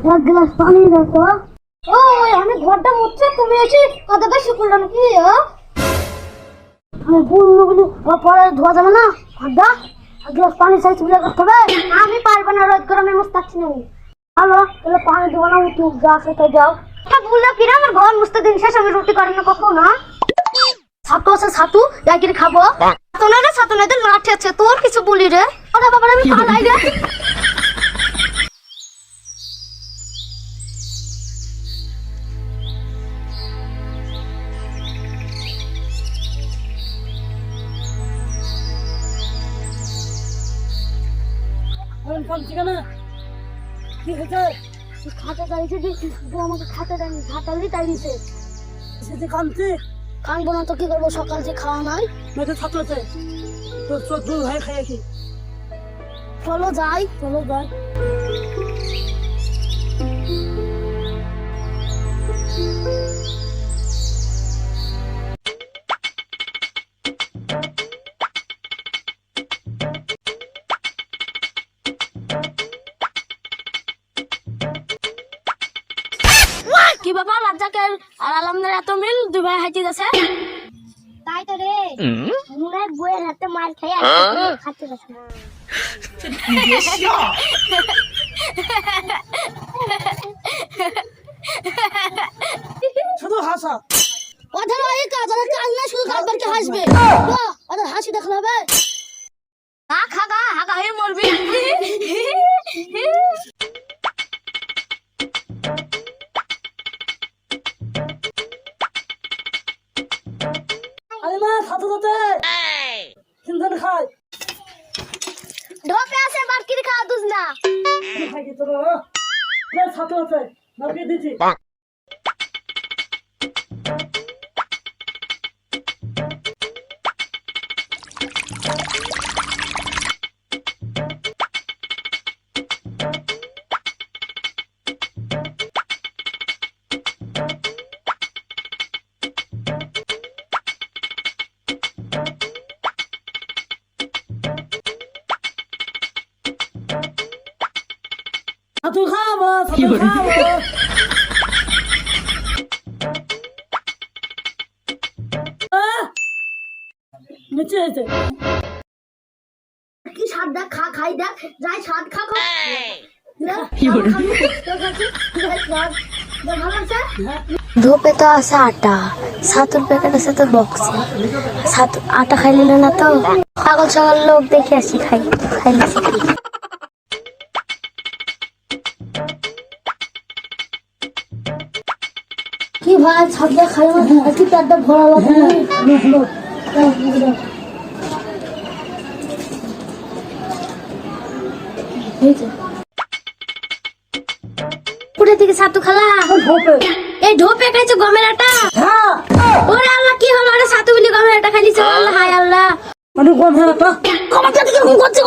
এক গ্লাস পানি দেখো। ওই আমি ঘরটা মুছছে, তুমি এসে কথা বেশি করলো নাকি? আমি বললো বলি পরে ধোয়া যাবে না ঘরটা, এক গ্লাস পানি চাই চুলে করতে হবে। আমি পারবো না, রোদ করে আমি মুছতে পারছি না। ভালো তাহলে পানি দেবো না, উঠুক যা সেটা যাও। বললো কিনা আমার ঘর মুছতে দিন শেষ, আমি রুটি করি না কখন। না ছাতু আছে, ছাতু যাই কিনে খাবো। ছাতু না লাঠি আছে, তোর কিছু বলি রে। ওরে বাবা আমি পালাই রে। কি হয়েছে? খাতা চাইছে, আমাকে খাতা দেয়নি, খাতালি তাই দিছে। কানছি কানবো না তো কি করবো, সকাল যে খাওয়া নাই। মেয়েদের ছাত্র আছে, তোর চোখ দূর হয়ে খাই কি? চলো যাই। কি বাবা রাজ্জাকে আর আলমদের এত মিল, দুই ভাই হাঁটি যাচ্ছে। তাই তো রে, মুনের বইয়ের হাতে মার খেয়ে খাচ্ছে যাচ্ছে। শুধু হাসা। ওদের ওই কাজ, ওদের কাজ না, শুধু কাজ বাড়িতে হাসবে। ওদের হাসি দেখলে হবে? হাগা হাগা হয়ে মরবি। আরে মা ছাত্র আছে, চিন্তা খাই ঢোপে আছে মার্কির খাওয়া দুজ না। খাই কি তোর? ছাত্র আছে নাপিয়ে দিচ্ছি। ছাত্র খাবো, ছাত্র খাবো। নিচে এসে কি স্বাদ দেখ, খা খাই দেখ, যাই স্বাদ খা খা। ধূপে তো আছে আটা, ছাতুর প্যাকেট আছে তো বক্সে। ছাতু আটা খাইলি না তো, পাগল ছাগল লোক দেখে আসি খাইলে। কি ভাই ছাদটা খাই একটু পেটটা ভরা লাগে। পুরে থেকে ছাতু খালা, এই ঢোপে খাইছো গমের আটা। ওরে আল্লাহ কি হলো, ওরে ছাতু বলি গমের আটা খাইছো। আল্লাহ হায় আল্লাহ, মানে গমের আটা গমেরটা থেকে ঘুম করছে।